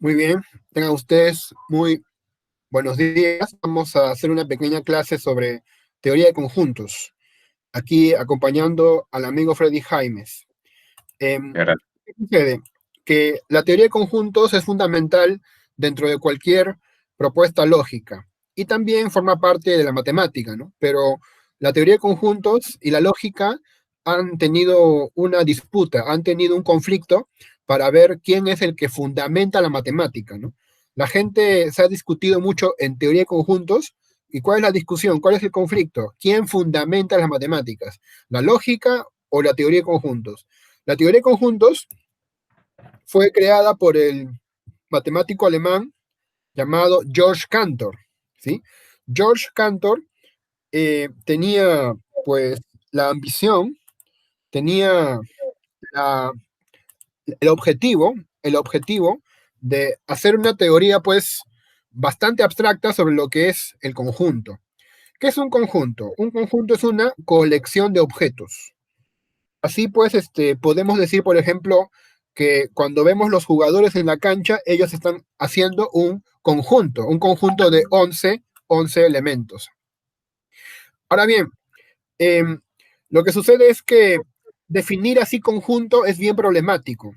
Muy bien, tengan ustedes muy buenos días. Vamos a hacer una pequeña clase sobre teoría de conjuntos, aquí acompañando al amigo Freddy Jaimes. Era- ¿Qué sucede? Que la teoría de conjuntos es fundamental dentro de cualquier propuesta lógica y también forma parte de la matemática, ¿no? Pero la teoría de conjuntos y la lógica han tenido una disputa, han tenido un conflicto para ver quién es el que fundamenta la matemática, ¿no? La gente se ha discutido mucho en teoría de conjuntos. ¿Y cuál es la discusión? ¿Cuál es el conflicto? ¿Quién fundamenta las matemáticas? ¿La lógica o la teoría de conjuntos? La teoría de conjuntos fue creada por el matemático alemán llamado George Cantor, ¿sí? George Cantor tenía, pues, la ambición, tenía la- el objetivo, el objetivo de hacer una teoría, pues, bastante abstracta sobre lo que es el conjunto. ¿Qué es un conjunto? Un conjunto es una colección de objetos. Así pues, podemos decir, por ejemplo, que cuando vemos los jugadores en la cancha, ellos están haciendo un conjunto de 11 elementos. Ahora bien, eh, lo que sucede es que definir así conjunto es bien problemático,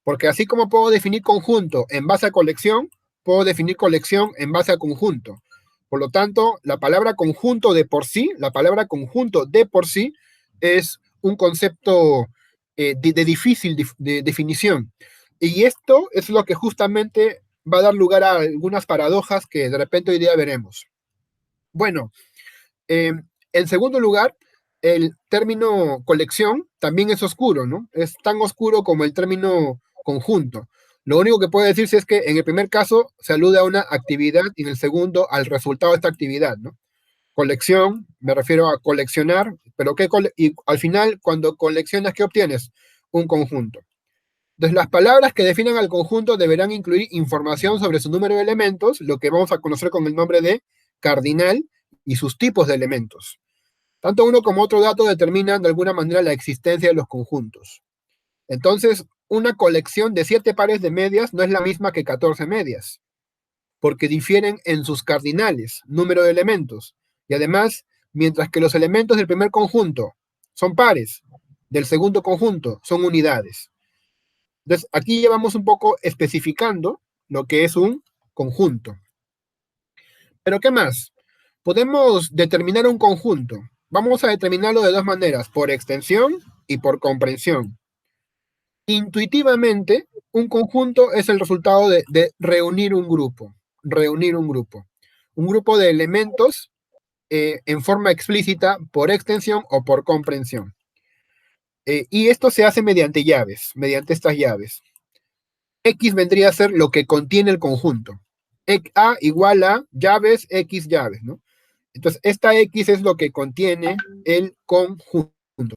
porque así como puedo definir conjunto en base a colección, puedo definir colección en base a conjunto. Por lo tanto, la palabra conjunto de por sí, la palabra conjunto de por sí es un concepto de difícil de definición. Y esto es lo que justamente va a dar lugar a algunas paradojas que de repente hoy día veremos. Bueno, en segundo lugar, el término colección también es oscuro, ¿no? Es tan oscuro como el término conjunto. Lo único que puede decirse es que en el primer caso se alude a una actividad y en el segundo al resultado de esta actividad, ¿no? Colección, me refiero a coleccionar, pero y al final, cuando coleccionas, ¿qué obtienes? Un conjunto. Entonces, las palabras que definan al conjunto deberán incluir información sobre su número de elementos, lo que vamos a conocer con el nombre de cardinal, y sus tipos de elementos. Tanto uno como otro dato determinan de alguna manera la existencia de los conjuntos. Entonces, una colección de 7 pares de medias no es la misma que 14 medias, porque difieren en sus cardinales, número de elementos. Y además, mientras que los elementos del primer conjunto son pares, del segundo conjunto son unidades. Entonces, aquí ya vamos un poco especificando lo que es un conjunto. Pero ¿qué más? Podemos determinar un conjunto. Vamos a determinarlo de dos maneras, por extensión y por comprensión. Intuitivamente, un conjunto es el resultado de reunir un grupo. Reunir un grupo. Un grupo de elementos en forma explícita por extensión o por comprensión. Y esto se hace mediante llaves, mediante estas llaves. X vendría a ser lo que contiene el conjunto. A igual a llaves, X llaves, ¿no? Entonces, esta X es lo que contiene el conjunto.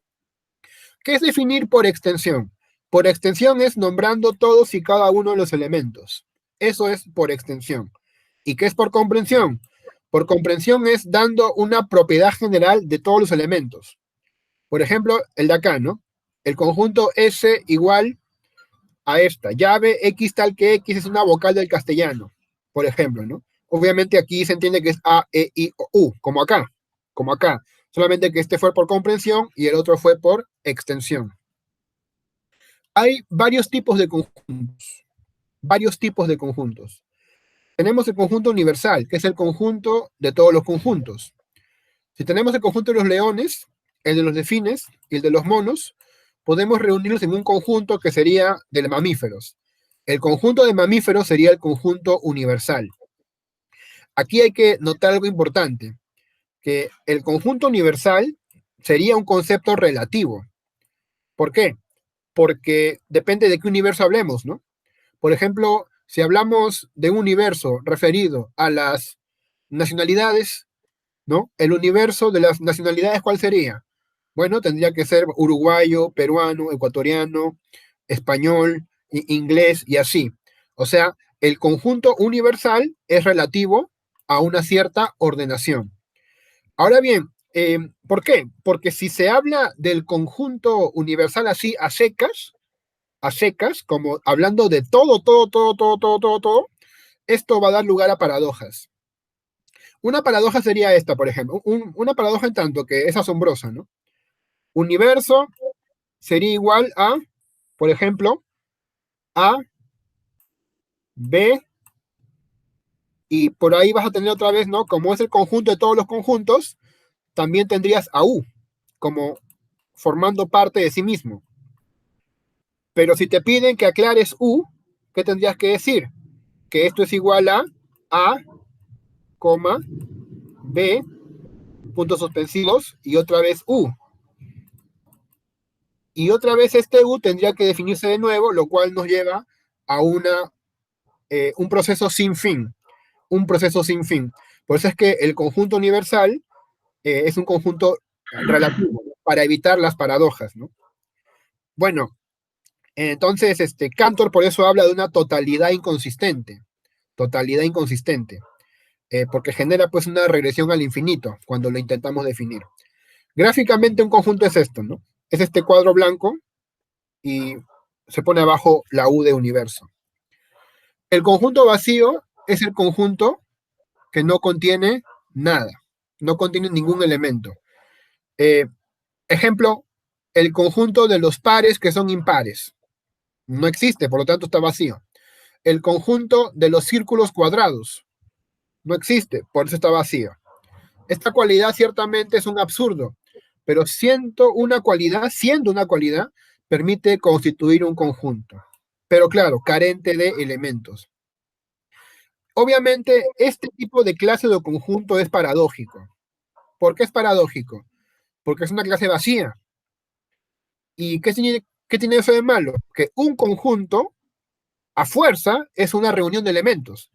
¿Qué es definir por extensión? Por extensión es nombrando todos y cada uno de los elementos. Eso es por extensión. ¿Y qué es por comprensión? Por comprensión es dando una propiedad general de todos los elementos. Por ejemplo, el de acá, ¿no? El conjunto S igual a esta. Llave X tal que X es una vocal del castellano, por ejemplo, ¿no? Obviamente aquí se entiende que es A, E, I, O, U, como acá, como acá. Solamente que este fue por comprensión y el otro fue por extensión. Hay varios tipos de conjuntos, varios tipos de conjuntos. Tenemos el conjunto universal, que es el conjunto de todos los conjuntos. Si tenemos el conjunto de los leones, el de los delfines y el de los monos, podemos reunirlos en un conjunto que sería de mamíferos. El conjunto de mamíferos sería el conjunto universal. Aquí hay que notar algo importante, que el conjunto universal sería un concepto relativo. ¿Por qué? Porque depende de qué universo hablemos, ¿no? Por ejemplo, si hablamos de un universo referido a las nacionalidades, ¿no? El universo de las nacionalidades, ¿cuál sería? Bueno, tendría que ser uruguayo, peruano, ecuatoriano, español, inglés y así. O sea, el conjunto universal es relativo a una cierta ordenación. Ahora bien, ¿por qué? Porque si se habla del conjunto universal así a secas, a secas, como hablando de todo, esto va a dar lugar a paradojas. Una paradoja sería esta, por ejemplo. Una paradoja en tanto que es asombrosa, ¿no? Universo sería igual a, por ejemplo, A, B, y por ahí vas a tener otra vez, ¿no? Como es el conjunto de todos los conjuntos, también tendrías a U, como formando parte de sí mismo. Pero si te piden que aclares U, ¿qué tendrías que decir? Que esto es igual A, B, puntos suspensivos, y otra vez U. Y otra vez este U tendría que definirse de nuevo, lo cual nos lleva a un proceso sin fin. Un proceso sin fin. Por eso es que el conjunto universal es un conjunto relativo, para evitar las paradojas, ¿no? Bueno, entonces Cantor por eso habla de una totalidad inconsistente. Totalidad inconsistente. Porque genera pues una regresión al infinito cuando lo intentamos definir. Gráficamente un conjunto es esto, ¿no? Es este cuadro blanco y se pone abajo la U de universo. El conjunto vacío es el conjunto que no contiene nada, no contiene ningún elemento. Eh, Ejemplo, el conjunto de los pares que son impares. No existe, por lo tanto está vacío. El conjunto de los círculos cuadrados. No existe, por eso está vacío. Esta cualidad ciertamente es un absurdo, pero siendo una cualidad, permite constituir un conjunto. Pero claro, carente de elementos. Obviamente, este tipo de clase de conjunto es paradójico. ¿Por qué es paradójico? Porque es una clase vacía. ¿Y qué tiene eso de malo? Que un conjunto, a fuerza, es una reunión de elementos.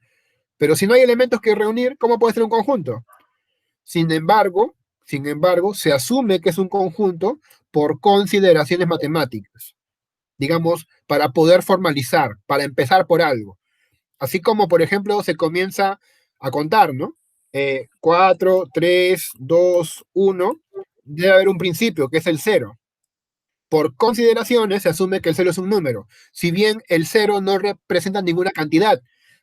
Pero si no hay elementos que reunir, ¿cómo puede ser un conjunto? Sin embargo, se asume que es un conjunto por consideraciones matemáticas. Digamos, para poder formalizar, para empezar por algo. Así como, por ejemplo, se comienza a contar, ¿no? 4, 3, 2, 1, debe haber un principio, que es el cero. Por consideraciones se asume que el cero es un número, si bien el cero no representa ninguna cantidad,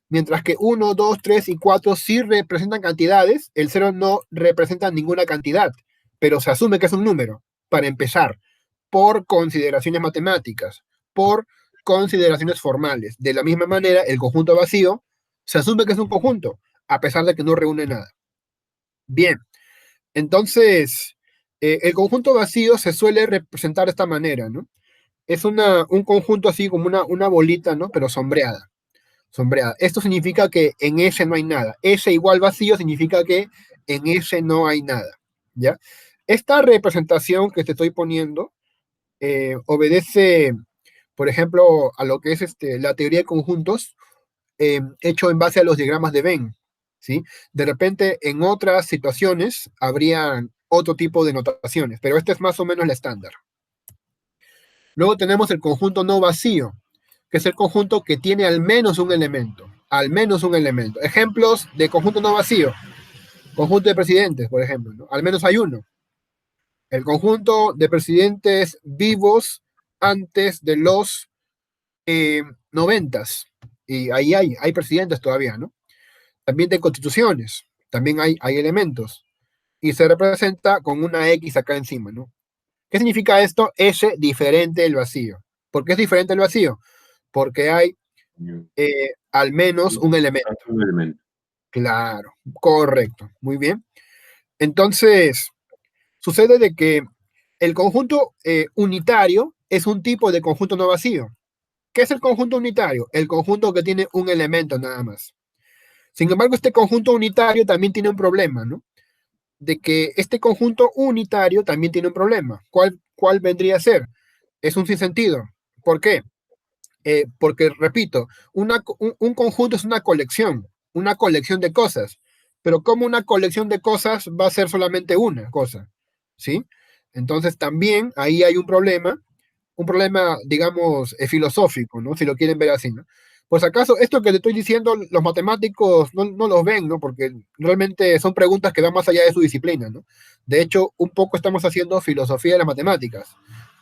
mientras que 1, 2, 3 y 4 sí representan cantidades, el cero no representa ninguna cantidad, pero se asume que es un número, para empezar, por consideraciones matemáticas, por consideraciones formales. De la misma manera, el conjunto vacío se asume que es un conjunto, a pesar de que no reúne nada. Bien, entonces, el conjunto vacío se suele representar de esta manera, ¿no? Es un conjunto así como una bolita, ¿no? Pero sombreada, sombreada. Esto significa que en ese no hay nada. Ese igual vacío significa que en ese no hay nada, ¿ya? Esta representación que te estoy poniendo obedece, por ejemplo, a lo que es la teoría de conjuntos, hecho en base a los diagramas de Venn, ¿sí? De repente, en otras situaciones, habrían otro tipo de notaciones, pero este es más o menos la estándar. Luego tenemos el conjunto no vacío, que es el conjunto que tiene al menos un elemento. Al menos un elemento. Ejemplos de conjunto no vacío. Conjunto de presidentes, por ejemplo, ¿no? Al menos hay uno. El conjunto de presidentes vivos antes de los 90s. Y ahí hay presidentes todavía, ¿no? También de constituciones. También hay elementos. Y se representa con una X acá encima, ¿no? ¿Qué significa esto? S diferente del vacío. ¿Por qué es diferente el vacío? Porque hay al menos un elemento. Un elemento. Claro, correcto, muy bien. Entonces, sucede de que el conjunto unitario es un tipo de conjunto no vacío. ¿Qué es el conjunto unitario? El conjunto que tiene un elemento nada más. Sin embargo, este conjunto unitario también tiene un problema, ¿no? De que este conjunto unitario también tiene un problema. ¿Cuál vendría a ser? Es un sinsentido. ¿Por qué? Porque, repito, un conjunto es una colección de cosas, pero como una colección de cosas va a ser solamente una cosa, ¿sí? Entonces también ahí hay un problema, digamos, filosófico, ¿no? Si lo quieren ver así, ¿no? Pues acaso esto que te estoy diciendo, los matemáticos no los ven, ¿no? Porque realmente son preguntas que van más allá de su disciplina, ¿no? De hecho, un poco estamos haciendo filosofía de las matemáticas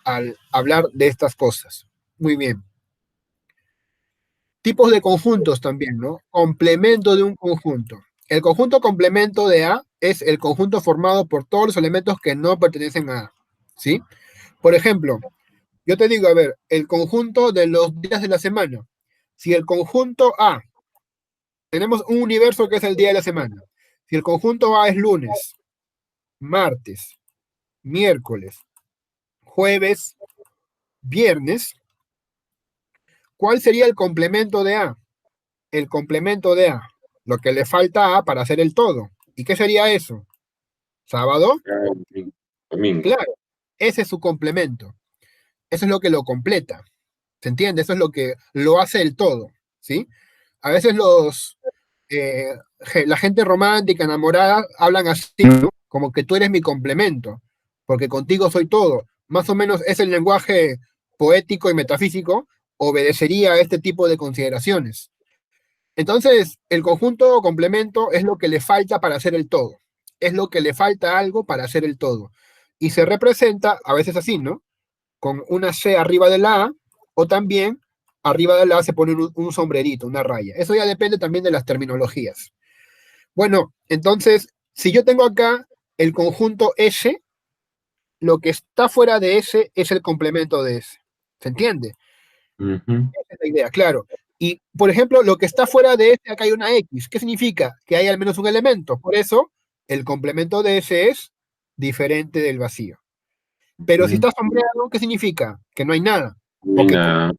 al hablar de estas cosas. Muy bien. Tipos de conjuntos también, ¿no? Complemento de un conjunto. El conjunto complemento de A es el conjunto formado por todos los elementos que no pertenecen a A, ¿sí? Por ejemplo, yo te digo, a ver, el conjunto de los días de la semana. Si el conjunto A, tenemos un universo que es el día de la semana. Si el conjunto A es lunes, martes, miércoles, jueves, viernes, ¿cuál sería el complemento de A? El complemento de A, lo que le falta a A para hacer el todo. ¿Y qué sería eso? ¿Sábado? Domingo. Claro, ese es su complemento. Eso es lo que lo completa. ¿Se entiende? Eso es lo que lo hace el todo. ¿Sí? A veces eh, la gente romántica, enamorada, hablan así, ¿no? Como que tú eres mi complemento, porque contigo soy todo. Más o menos es el lenguaje poético y metafísico, obedecería a este tipo de consideraciones. Entonces, el conjunto o complemento es lo que le falta para hacer el todo. Es lo que le falta algo para hacer el todo. Y se representa a veces así, ¿no? Con una C arriba de la A, o también arriba de la A se pone un sombrerito, una raya. Eso ya depende también de las terminologías. Bueno, entonces, si yo tengo acá el conjunto S, lo que está fuera de S es el complemento de S. ¿Se entiende? Ujú. Esa es la idea, claro. Y, por ejemplo, lo que está fuera de S, acá hay una X. ¿Qué significa? Que hay al menos un elemento. Por eso, el complemento de S es diferente del vacío. Pero si Ujú. está sombreado, ¿qué significa? Que no hay nada. Porque Mira,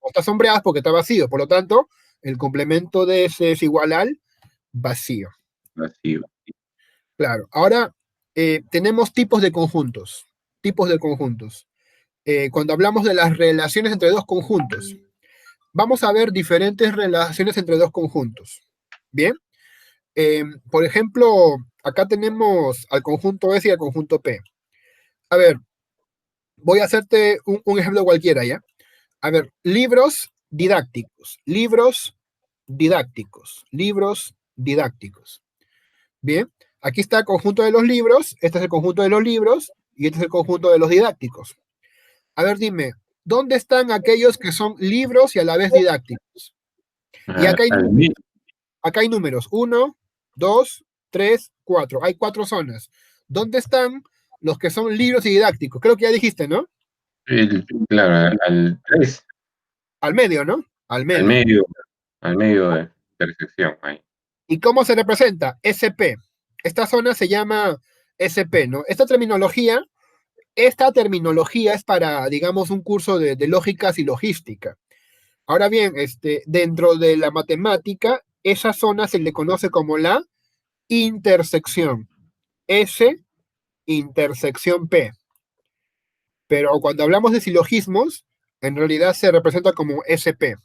está sombreado es porque está vacío. Por lo tanto, el complemento de S es igual al vacío. vacío. Claro. Ahora, tenemos tipos de conjuntos. Tipos de conjuntos. Cuando hablamos de las relaciones entre dos conjuntos, vamos a ver diferentes relaciones entre dos conjuntos. Bien. Por ejemplo, acá tenemos al conjunto S y al conjunto P. A ver, voy a hacerte un ejemplo cualquiera, ¿ya? A ver, libros didácticos, libros didácticos, libros didácticos. Bien, aquí está el conjunto de los libros, este es el conjunto de los libros y este es el conjunto de los didácticos. A ver, dime, ¿dónde están aquellos que son libros y a la vez didácticos? Y Ah, al medio, acá hay números, 1, 2, 3, 4. Hay 4 zonas. ¿Dónde están los que son libros y didácticos? Creo que ya dijiste, ¿no? claro, al 3, Al medio, ¿no? Al al medio. medio, al medio de intersección, ahí. ¿Y cómo se representa? SP. Esta zona se llama SP, ¿no? Esta terminología es para, digamos, un curso de lógicas y logística. Ahora bien, dentro de la matemática, esa zona se le conoce como la intersección. S, intersección P. Pero cuando hablamos de silogismos, en realidad se representa como SP,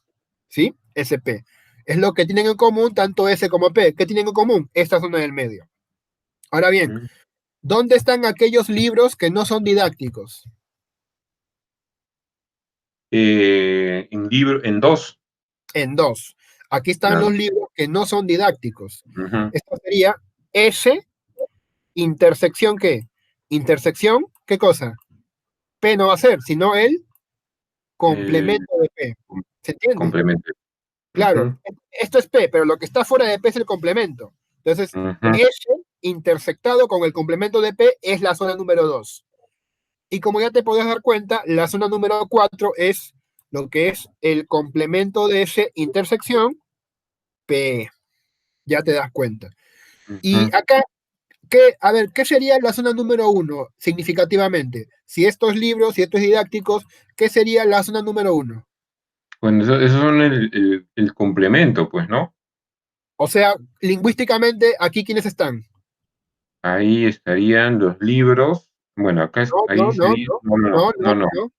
¿sí? SP. Es lo que tienen en común tanto S como P. ¿Qué tienen en común? Esta zona del medio. Ahora bien, Mm. ¿dónde están aquellos libros que no son didácticos? En libro, en 2, En dos. Aquí están claro. los libros que no son didácticos. Ujú. Esto sería S, intersección ¿qué? Intersección, ¿qué cosa? P no va a ser, sino el El complemento de P. ¿Se entiende? complemento. Claro, Ujú, esto es P, pero lo que está fuera de P es el complemento. Entonces, ujú. S intersectado con el complemento de P es la zona número 2. Y como ya te podés dar cuenta, la zona número 4 es lo que es el complemento de ese intersección P. Ya te das cuenta. Y Ujú. acá, a ver, ¿qué sería la zona número 1 significativamente? Si estos libros, si estos didácticos, ¿qué sería la zona número 1? Bueno, esos son el complemento, pues, ¿no? O sea, lingüísticamente, aquí quiénes están. Ahí estarían los libros. Bueno, No, no, ahí no, sería. no, No, no, no, no, no, no, no. no.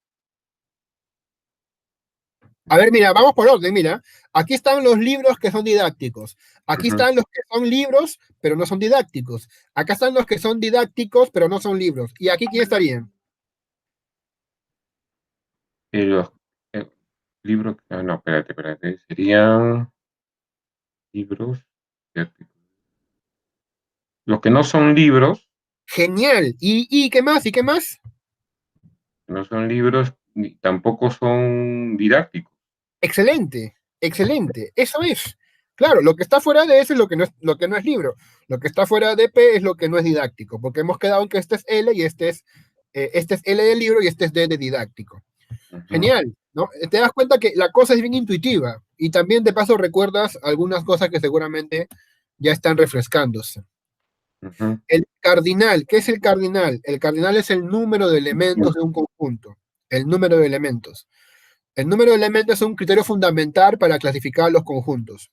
A ver, mira, vamos por orden, mira. Aquí están los libros que son didácticos. Aquí Ujú. están los que son libros, pero no son didácticos. Acá están los que son didácticos, pero no son libros. ¿Y aquí quién estarían? Los eh, libros. Ah, no, espérate. Serían libros. Fíjate. Los que no son libros, Genial. ¿Y qué más? ¿Y qué más? no son libros, ni tampoco son didácticos. Excelente. Excelente, eso es. Claro, lo que está fuera de ese es lo que no es libro. Lo que está fuera de P es lo que no es didáctico, porque hemos quedado en que este es L y este es L de libro y este es D de didáctico. Ujú, Genial, ¿no? Te das cuenta que la cosa es bien intuitiva y también de paso recuerdas algunas cosas que seguramente ya están refrescándose. ujú, El cardinal, ¿qué es el cardinal? El cardinal es el número de elementos de un conjunto, el número de elementos. El número de elementos es un criterio fundamental para clasificar los conjuntos.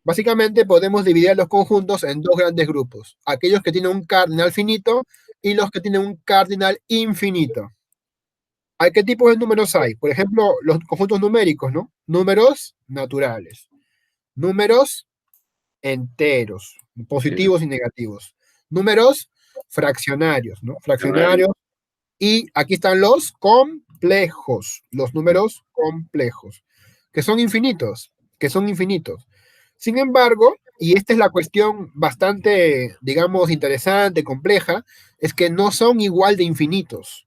Básicamente podemos dividir los conjuntos en dos grandes grupos, aquellos que tienen un cardinal finito y los que tienen un cardinal infinito. ¿Hay qué tipos de números hay? Por ejemplo, los conjuntos numéricos, ¿no? Números naturales, números enteros, sí, positivos y negativos, números fraccionarios, ¿no? escenario, Fraccionarios. Y aquí están los números complejos, que son infinitos, que son infinitos. Sin embargo, y esta es la cuestión bastante, digamos, interesante, compleja, es que no son igual de infinitos.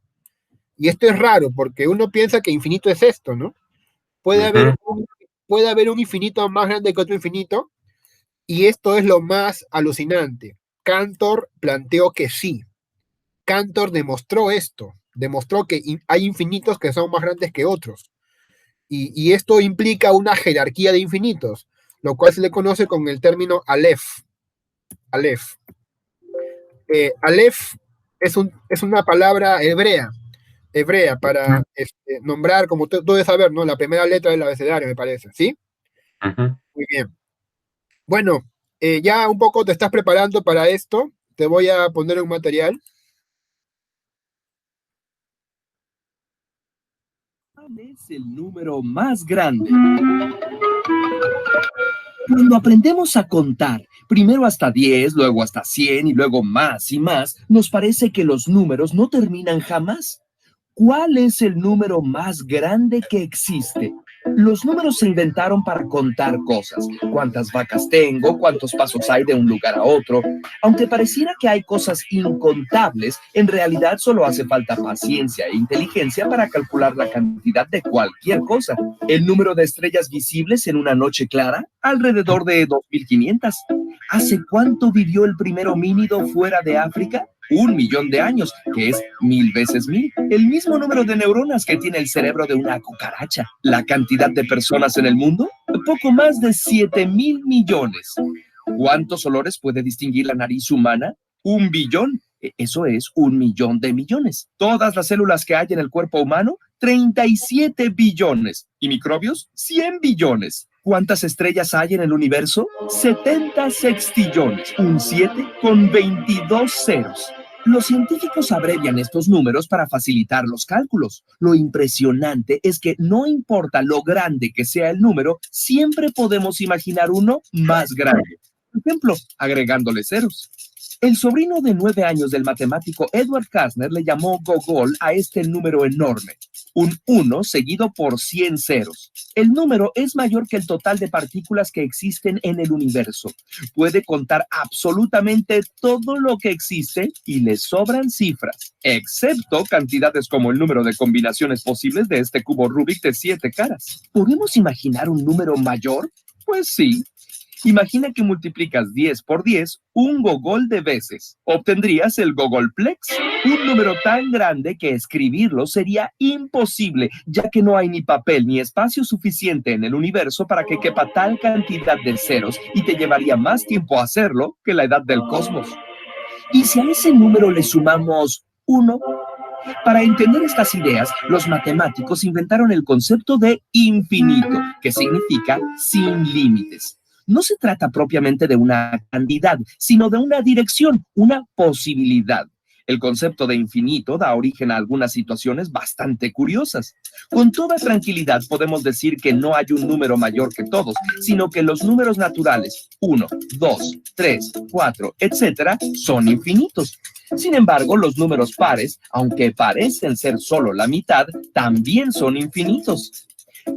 Y esto es raro, porque uno piensa que infinito es esto, ¿no? Puede haber ujú, un, puede haber un infinito más grande que otro infinito, y esto es lo más alucinante. Cantor planteó que sí. Cantor demostró esto, demostró que hay infinitos que son más grandes que otros. Y esto implica una jerarquía de infinitos, lo cual se le conoce con el término Aleph. Aleph. Aleph es una palabra hebrea para nombrar, como tú debes saber, ¿no? La primera letra del abecedario, me parece. ¿Sí? ujú. Muy bien. Bueno, ya un poco te estás preparando para esto. Te voy a poner un material. ¿Cuál es el número más grande? Cuando aprendemos a contar, primero hasta 10, luego hasta 100 y luego más y más, nos parece que los números no terminan jamás. ¿Cuál es el número más grande que existe? Los números se inventaron para contar cosas. ¿Cuántas vacas tengo? ¿Cuántos pasos hay de un lugar a otro? Aunque pareciera que hay cosas incontables, en realidad solo hace falta paciencia e inteligencia para calcular la cantidad de cualquier cosa. El número de estrellas visibles en una noche clara, alrededor de 2500. ¿Hace cuánto vivió el primer homínido fuera de África? 1 millón de años, que es 1000 veces 1000. El mismo número de neuronas que tiene el cerebro de una cucaracha. La cantidad de personas en el mundo, poco más de 7.000 millones. ¿Cuántos olores puede distinguir la nariz humana? 1 billón. Eso es 1 millón de millones. Todas las células que hay en el cuerpo humano, 37 billones. ¿Y microbios? 100 billones. ¿Cuántas estrellas hay en el universo? 70 sextillones. Un 7 con 22 ceros. Los científicos abrevian estos números para facilitar los cálculos. Lo impresionante es que no importa lo grande que sea el número, siempre podemos imaginar uno más grande. Por ejemplo, agregándole ceros. El sobrino de 9 años del matemático Edward Kastner le llamó gogol a este número enorme. Un 1 seguido por 100 ceros. El número es mayor que el total de partículas que existen en el universo. Puede contar absolutamente todo lo que existe y le sobran cifras, excepto cantidades como el número de combinaciones posibles de este cubo Rubik de 7 caras. ¿Podemos imaginar un número mayor? Pues sí. Imagina que multiplicas 10 por 10 un gogol de veces. Obtendrías el gogolplex, un número tan grande que escribirlo sería imposible, ya que no hay ni papel ni espacio suficiente en el universo para que quepa tal cantidad de ceros y te llevaría más tiempo hacerlo que la edad del cosmos. ¿Y si a ese número le sumamos 1? Para entender estas ideas, los matemáticos inventaron el concepto de infinito, que significa sin límites. No se trata propiamente de una cantidad, sino de una dirección, una posibilidad. El concepto de infinito da origen a algunas situaciones bastante curiosas. Con toda tranquilidad podemos decir que no hay un número mayor que todos, sino que los números naturales 1, 2, 3, 4, etcétera, son infinitos. Sin embargo, los números pares, aunque parecen ser solo la mitad, también son infinitos.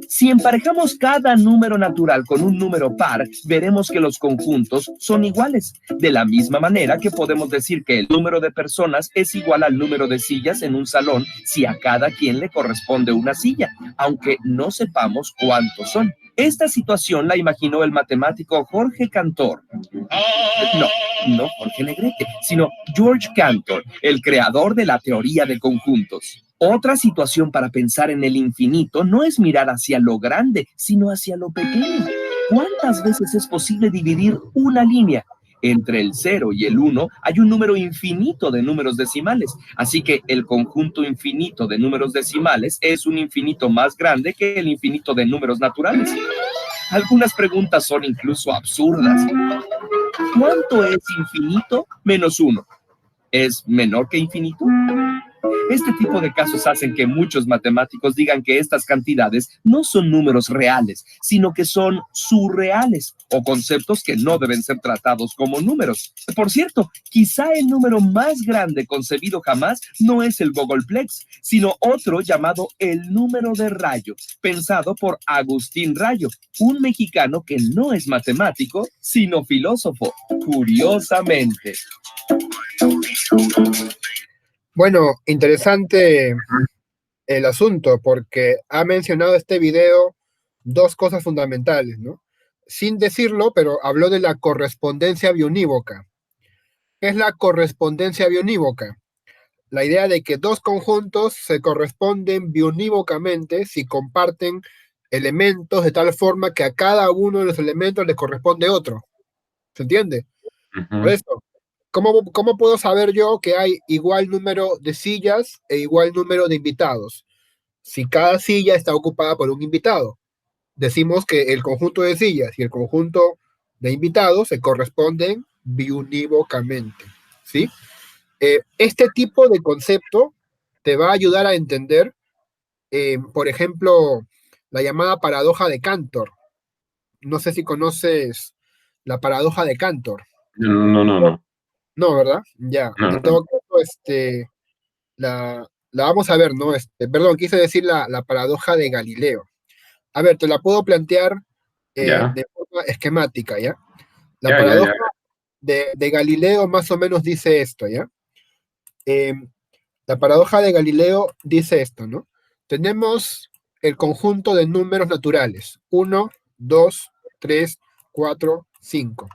Si emparejamos cada número natural con un número par, veremos que los conjuntos son iguales. De la misma manera que podemos decir que el número de personas es igual al número de sillas en un salón si a cada quien le corresponde una silla, aunque no sepamos cuántos son. Esta situación la imaginó el matemático Jorge Cantor. No Jorge Negrete, sino George Cantor, el creador de la teoría de conjuntos. Otra situación para pensar en el infinito no es mirar hacia lo grande, sino hacia lo pequeño. ¿Cuántas veces es posible dividir una línea? Entre el 0 y el 1 hay un número infinito de números decimales, así que el conjunto infinito de números decimales es un infinito más grande que el infinito de números naturales. Algunas preguntas son incluso absurdas. ¿Cuánto es infinito menos 1? ¿Es menor que infinito? Este tipo de casos hacen que muchos matemáticos digan que estas cantidades no son números reales, sino que son surreales o conceptos que no deben ser tratados como números. Por cierto, quizá el número más grande concebido jamás no es el Googleplex, sino otro llamado el número de Rayo, pensado por Agustín Rayo, un mexicano que no es matemático, sino filósofo, curiosamente. Bueno, interesante el asunto, porque ha mencionado este video dos cosas fundamentales, ¿no? Sin decirlo, pero habló de la correspondencia biunívoca. ¿Qué es la correspondencia biunívoca? La idea de que dos conjuntos se corresponden biunívocamente si comparten elementos de tal forma que a cada uno de los elementos le corresponde otro. ¿Se entiende? Por eso, ¿cómo puedo saber yo que hay igual número de sillas e igual número de invitados? Si cada silla está ocupada por un invitado. Decimos que el conjunto de sillas y el conjunto de invitados se corresponden biunívocamente, ¿sí? Este tipo de concepto te va a ayudar a entender, por ejemplo, la llamada paradoja de Cantor. No sé si conoces la paradoja de Cantor. No. No, ¿verdad? Ya. En todo caso, la vamos a ver, ¿no? Perdón, quise decir la paradoja de Galileo. A ver, te la puedo plantear Ya, de forma esquemática, ¿ya? La ya. paradoja de Galileo más o menos dice esto, ¿ya? Eh, la paradoja de Galileo dice esto, ¿no? Tenemos el conjunto de números naturales, 1, 2, 3, 4, 5.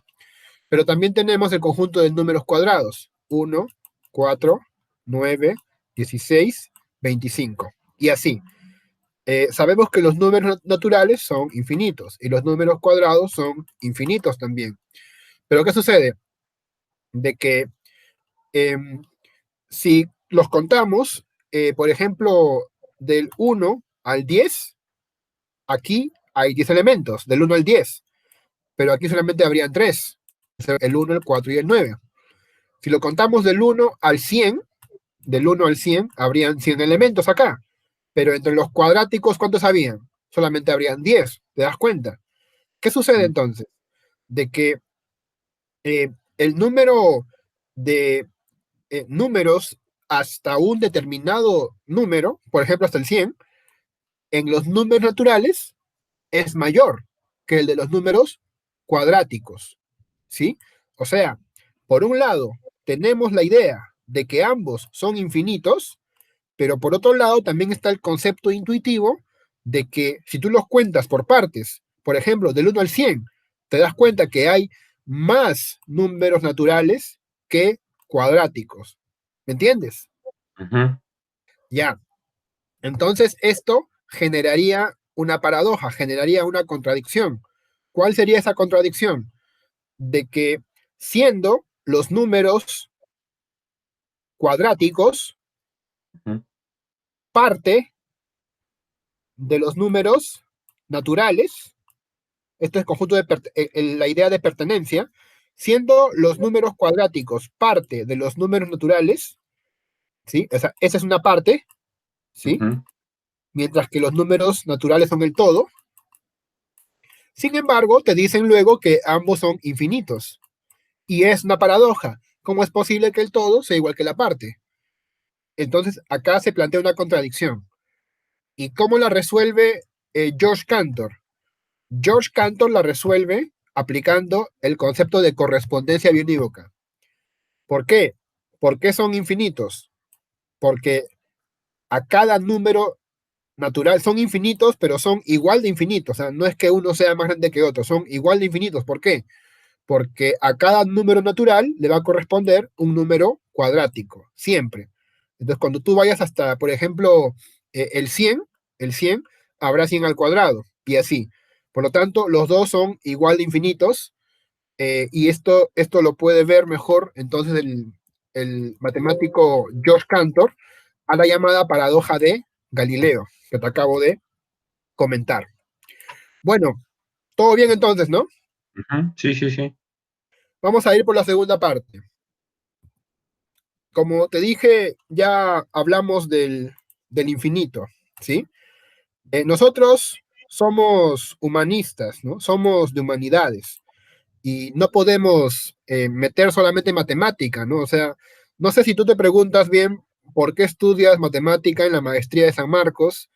Pero también tenemos el conjunto de números cuadrados, 1, 4, 9, 16, 25. Y así. Sabemos que los números naturales son infinitos y los números cuadrados son infinitos también. Pero ¿qué sucede? De que si los contamos, por ejemplo, del 1 al 10, aquí hay 10 elementos, del 1 al 10, pero aquí solamente habrían 3, el 1, el 4 y el 9. Si lo contamos del 1 al 100, del 1 al 100, habrían 100 elementos acá, pero entre los cuadráticos, ¿cuántos habían? Solamente habrían 10, ¿te das cuenta? ¿Qué sucede entonces? De que el número de números hasta un determinado número, por ejemplo hasta el 100, en los números naturales es mayor que el de los números cuadráticos, ¿sí? O sea, por un lado, tenemos la idea de que ambos son infinitos, pero por otro lado también está el concepto intuitivo de que si tú los cuentas por partes, por ejemplo, del 1 al 100, te das cuenta que hay más números naturales que cuadráticos. ¿Me entiendes? Ujú. Ya. Entonces esto generaría una paradoja, generaría una contradicción. ¿Cuál sería esa contradicción? De que siendo los números cuadráticos Ujú. parte de los números naturales, esto es conjunto de la idea de pertenencia, siendo los números cuadráticos parte de los números naturales, ¿sí? Esa es una parte, ¿sí? Ujú. Mientras que los números naturales son el todo. Sin embargo, te dicen luego que ambos son infinitos. Y es una paradoja. ¿Cómo es posible que el todo sea igual que la parte? Entonces, acá se plantea una contradicción. ¿Y cómo la resuelve George Cantor? George Cantor la resuelve aplicando el concepto de correspondencia biunívoca. ¿Por qué? ¿Por qué son infinitos? Porque a cada número natural, son infinitos, pero son igual de infinitos. O sea, no es que uno sea más grande que otro, son igual de infinitos. ¿Por qué? Porque a cada número natural le va a corresponder un número cuadrático, siempre. Entonces, cuando tú vayas hasta, por ejemplo, el 100 habrá 100 al cuadrado, y así. Por lo tanto, los dos son igual de infinitos, y esto lo puede ver mejor entonces el matemático George Cantor a la llamada paradoja de Galileo, que te acabo de comentar. Bueno, todo bien entonces, ¿no? Ujú, sí, sí, sí. Vamos a ir por la segunda parte. Como te dije, ya hablamos del infinito, ¿sí? Nosotros somos humanistas, ¿no? Somos de humanidades y no podemos meter solamente matemática, ¿no? O sea, no sé si tú te preguntas bien por qué estudias matemática en la maestría de San Marcos.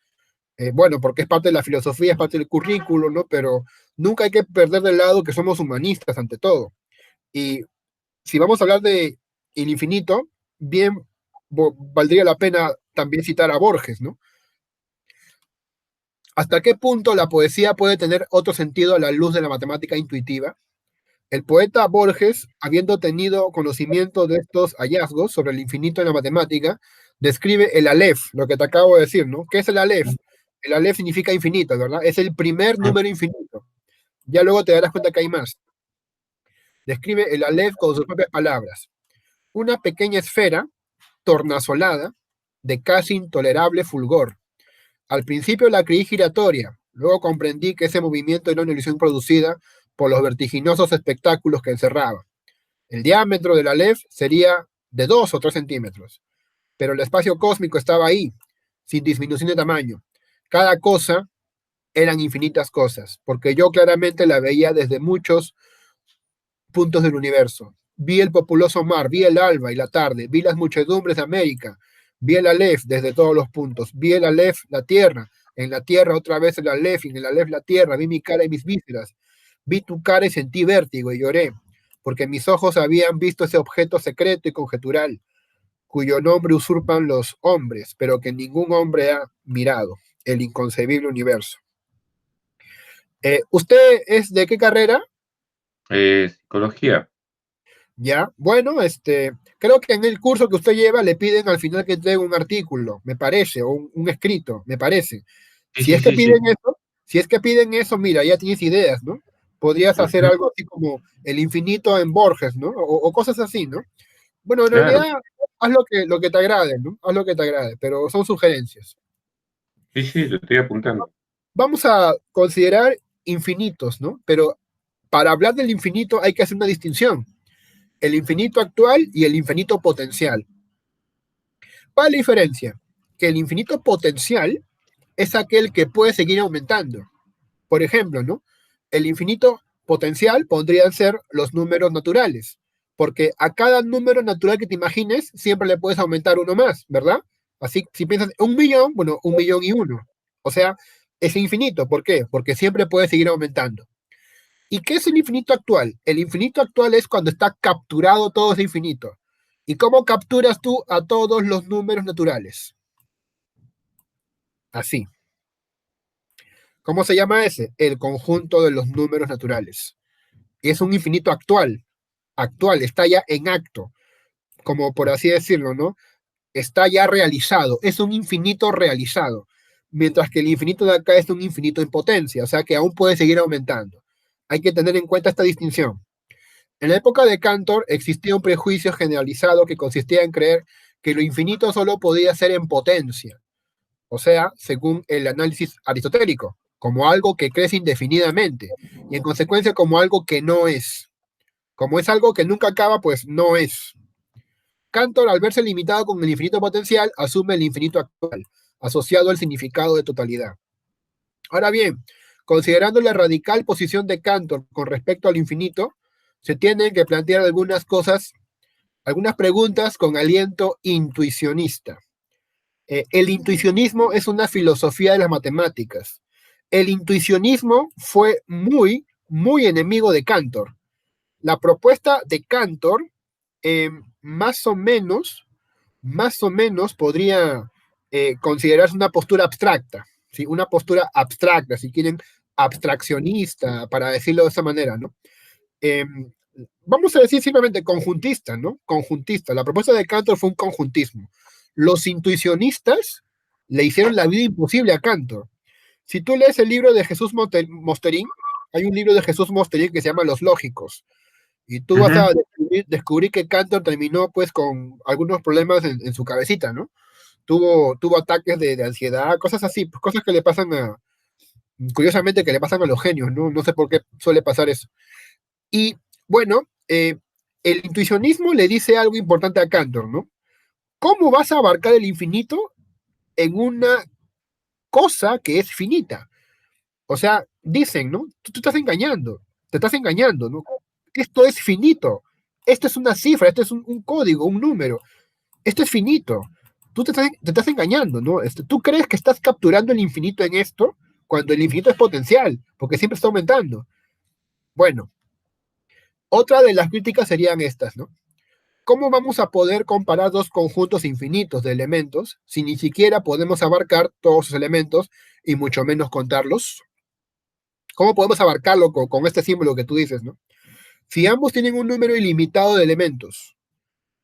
Bueno, porque es parte de la filosofía, es parte del currículo, ¿no? Pero nunca hay que perder de lado que somos humanistas ante todo. Y si vamos a hablar de el infinito, bien valdría la pena también citar a Borges, ¿no? ¿Hasta qué punto la poesía puede tener otro sentido a la luz de la matemática intuitiva? El poeta Borges, habiendo tenido conocimiento de estos hallazgos sobre el infinito en la matemática, describe el Aleph, lo que te acabo de decir, ¿no? ¿Qué es el Aleph? El Aleph significa infinito, ¿verdad? Es el primer Ujú, número infinito. Ya luego te darás cuenta que hay más. Describe el Aleph con sus propias palabras. Una pequeña esfera tornasolada de casi intolerable fulgor. Al principio la creí giratoria, luego comprendí que ese movimiento era una ilusión producida por los vertiginosos espectáculos que encerraba. El diámetro de la Aleph sería de 2 o 3 centímetros, pero el espacio cósmico estaba ahí, sin disminución de tamaño. Cada cosa eran infinitas cosas, porque yo claramente la veía desde muchos puntos del universo. Vi el populoso mar, vi el alba y la tarde, vi las muchedumbres de América, vi el Aleph desde todos los puntos, vi el Aleph, la tierra, en la tierra otra vez el Aleph, y en el Aleph la tierra, vi mi cara y mis vísceras, vi tu cara y sentí vértigo y lloré, porque mis ojos habían visto ese objeto secreto y conjetural, cuyo nombre usurpan los hombres, pero que ningún hombre ha mirado, el inconcebible universo. ¿Usted es de qué carrera? Psicología. Ya, bueno, creo que en el curso que usted lleva le piden al final que entregue un artículo, me parece, o un escrito, me parece. Sí, Si sí, es que sí, sí. piden eso, si es que piden eso, mira, ya tienes ideas, ¿no? Podrías hacer Ujú, algo así como el infinito en Borges, ¿no? O cosas así, ¿no? Bueno, en claro. realidad, haz lo que te agrade, ¿no? Haz lo que te agrade, pero son sugerencias. Sí, sí, lo estoy apuntando. Vamos a considerar infinitos, ¿no? Pero para hablar del infinito hay que hacer una distinción. El infinito actual y el infinito potencial. ¿Cuál es la diferencia? Que el infinito potencial es aquel que puede seguir aumentando. Por ejemplo, ¿no? El infinito potencial podrían ser los números naturales, porque a cada número natural que te imagines siempre le puedes aumentar uno más, ¿verdad? Así, si piensas en 1 millón, bueno, 1 millón y uno. O sea, es infinito. ¿Por qué? Porque siempre puede seguir aumentando. ¿Y qué es el infinito actual? El infinito actual es cuando está capturado todo ese infinito. ¿Y cómo capturas tú a todos los números naturales? Así. ¿Cómo se llama ese? El conjunto de los números naturales. Y es un infinito actual. Actual, está ya en acto, como por así decirlo, ¿no? Está ya realizado, es un infinito realizado. Mientras que el infinito de acá es un infinito en potencia, o sea que aún puede seguir aumentando. Hay que tener en cuenta esta distinción. En la época de Cantor existía un prejuicio generalizado que consistía en creer que lo infinito solo podía ser en potencia, o sea, según el análisis aristotélico, como algo que crece indefinidamente y en consecuencia como algo que no es. Como es algo que nunca acaba, pues no es. Cantor, al verse limitado con el infinito potencial, asume el infinito actual, asociado al significado de totalidad. Ahora bien, considerando la radical posición de Cantor con respecto al infinito, se tienen que plantear algunas cosas, algunas preguntas con aliento intuicionista. El intuicionismo es una filosofía de las matemáticas. El intuicionismo fue muy enemigo de Cantor. La propuesta de Cantor, eh, más o menos podría considerarse una postura abstracta, ¿sí? Una postura abstracta, si quieren, abstraccionista, para decirlo de esa manera, ¿no? Vamos a decir simplemente conjuntista, ¿no? Conjuntista. La propuesta de Cantor fue un conjuntismo. Los intuicionistas le hicieron la vida imposible a Cantor. Si tú lees el libro de Jesús Mosterín, hay un libro de Jesús Mosterín que se llama Los Lógicos, y tú vas a descubrir que Cantor terminó pues con algunos problemas en su cabecita, ¿no? Tuvo ataques de ansiedad, cosas así, pues, cosas que le pasan curiosamente que le pasan a los genios, ¿no? No sé por qué suele pasar eso. Y bueno, el intuicionismo le dice algo importante a Cantor, ¿no? ¿Cómo vas a abarcar el infinito en una cosa que es finita? O sea, dicen, ¿no? Tú estás engañando, te estás engañando, ¿no? Esto es finito, esto es una cifra, esto es un código, un número, esto es finito. Te estás engañando, ¿no? Tú crees que estás capturando el infinito en esto cuando el infinito es potencial, porque siempre está aumentando. Bueno, otra de las críticas serían estas, ¿no? ¿Cómo vamos a poder comparar dos conjuntos infinitos de elementos si ni siquiera podemos abarcar todos sus elementos y mucho menos contarlos? ¿Cómo podemos abarcarlo con este símbolo que tú dices, ¿no? Si ambos tienen un número ilimitado de elementos,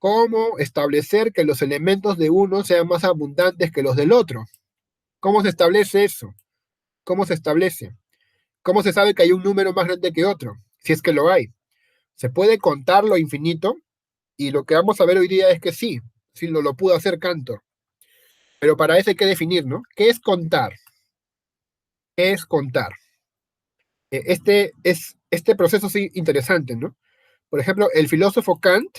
¿cómo establecer que los elementos de uno sean más abundantes que los del otro? ¿Cómo se establece eso? ¿Cómo se establece? ¿Cómo se sabe que hay un número más grande que otro? Si es que lo hay. ¿Se puede contar lo infinito? Y lo que vamos a ver hoy día es que sí lo pudo hacer Cantor. Pero para eso hay que definir, ¿no? ¿Qué es contar? ¿Qué es contar? Este proceso sí interesante, ¿no? Por ejemplo, el filósofo Kant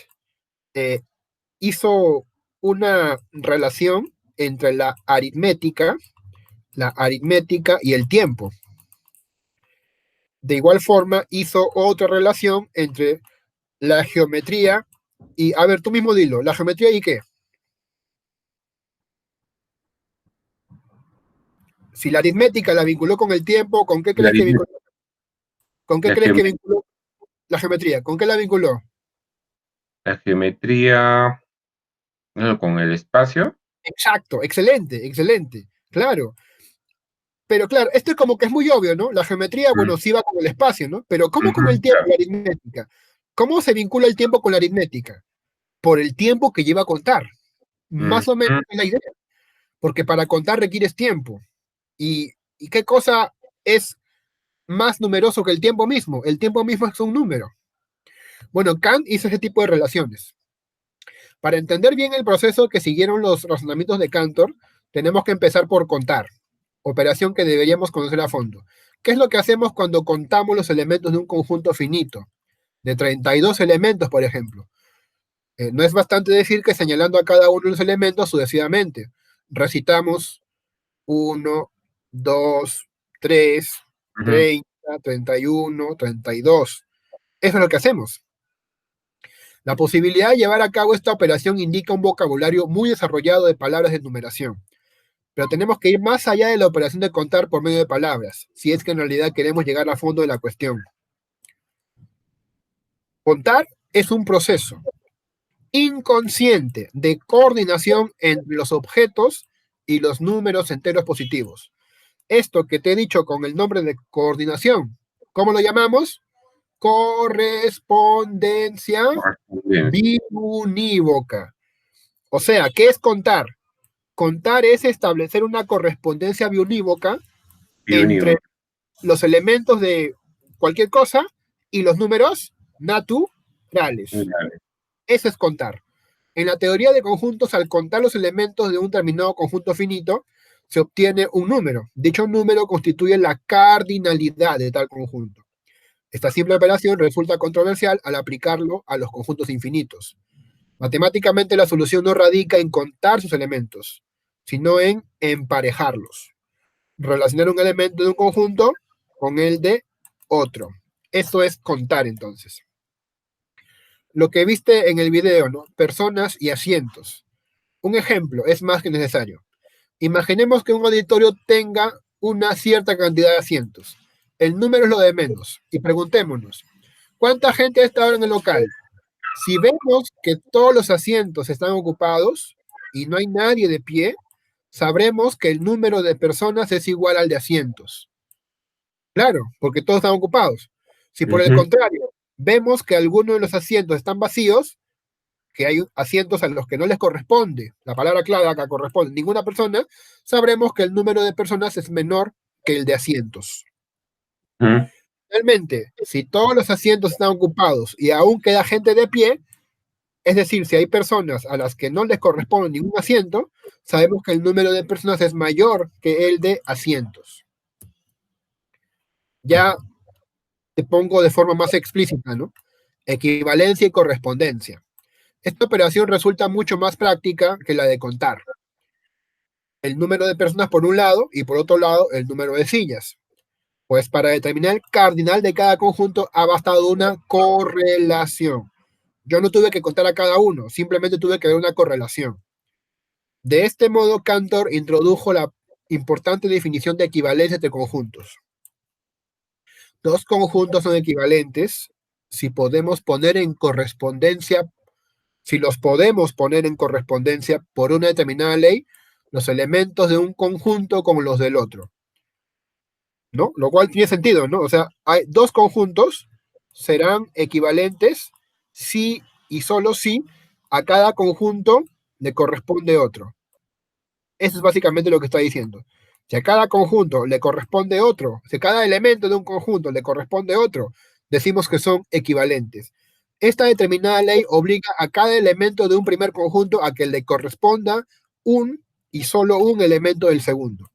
hizo una relación entre la aritmética y el tiempo. De igual forma, hizo otra relación entre la geometría y, a ver, tú mismo dilo, ¿la geometría y qué? Si la aritmética la vinculó con el tiempo, ¿con qué La, crees que vinculó? ¿Con qué la crees que geometría, vinculó la geometría? ¿Con qué la vinculó? la geometría, no, con el espacio. Exacto, excelente, excelente, claro. Pero claro, esto es como que es muy obvio, ¿no? La geometría, bueno, sí va con el espacio, ¿no? Pero ¿cómo con el tiempo Claro. la aritmética? ¿Cómo se vincula el tiempo con la aritmética? Por el tiempo que lleva a contar. Más o menos es la idea. Porque para contar requieres tiempo. ¿Y qué cosa es más numeroso que el tiempo mismo? El tiempo mismo es un número. Bueno, Kant hizo ese tipo de relaciones. Para entender bien el proceso que siguieron los razonamientos de Cantor, tenemos que empezar por contar, operación que deberíamos conocer a fondo. ¿Qué es lo que hacemos cuando contamos los elementos de un conjunto finito? De 32 elementos, por ejemplo. No es bastante decir que señalando a cada uno de los elementos sucesivamente. Recitamos 1, 2, 3, 30, 31, 32. Eso es lo que hacemos. La posibilidad de llevar a cabo esta operación indica un vocabulario muy desarrollado de palabras de numeración. Pero tenemos que ir más allá de la operación de contar por medio de palabras, si es que en realidad queremos llegar a fondo de la cuestión. Contar es un proceso inconsciente de coordinación entre los objetos y los números enteros positivos. Esto que te he dicho con el nombre de coordinación, ¿cómo lo llamamos? Correspondencia biunívoca. O sea, ¿qué es contar? Contar es establecer una correspondencia biunívoca entre los elementos de cualquier cosa y los números naturales. Eso es contar. En la teoría de conjuntos, al contar los elementos de un determinado conjunto finito, se obtiene un número. Dicho número constituye la cardinalidad de tal conjunto. Esta simple operación resulta controversial al aplicarlo a los conjuntos infinitos. Matemáticamente, la solución no radica en contar sus elementos, sino en emparejarlos. Relacionar un elemento de un conjunto con el de otro. Eso es contar, entonces. Lo que viste en el video, ¿no? Personas y asientos. Un ejemplo es más que necesario. Imaginemos que un auditorio tenga una cierta cantidad de asientos. El número es lo de menos. Y preguntémonos, ¿cuánta gente está ahora en el local? Si vemos que todos los asientos están ocupados y no hay nadie de pie, sabremos que el número de personas es igual al de asientos. Claro, porque todos están ocupados. Si por el contrario vemos que algunos de los asientos están vacíos, que hay asientos a los que no les corresponde, la palabra clave acá corresponde, ninguna persona, sabremos que el número de personas es menor que el de asientos. Realmente, si todos los asientos están ocupados y aún queda gente de pie, es decir, si hay personas a las que no les corresponde ningún asiento, sabemos que el número de personas es mayor que el de asientos. Ya te pongo de forma más explícita, ¿no? Equivalencia y correspondencia. Esta operación resulta mucho más práctica que la de contar. El número de personas por un lado y por otro lado el número de sillas. Pues para determinar el cardinal de cada conjunto ha bastado una correlación. Yo no tuve que contar a cada uno, simplemente tuve que ver una correlación. De este modo, Cantor introdujo la importante definición de equivalencia entre conjuntos. Dos conjuntos son equivalentes si podemos poner en correspondencia, si los podemos poner en correspondencia por una determinada ley, los elementos de un conjunto con los del otro. ¿No? Lo cual tiene sentido, ¿no? O sea, hay dos conjuntos serán equivalentes si y solo si a cada conjunto le corresponde otro. Eso es básicamente lo que está diciendo. Si a cada conjunto le corresponde otro, si a cada elemento de un conjunto le corresponde otro, decimos que son equivalentes. Esta determinada ley obliga a cada elemento de un primer conjunto a que le corresponda un y solo un elemento del segundo.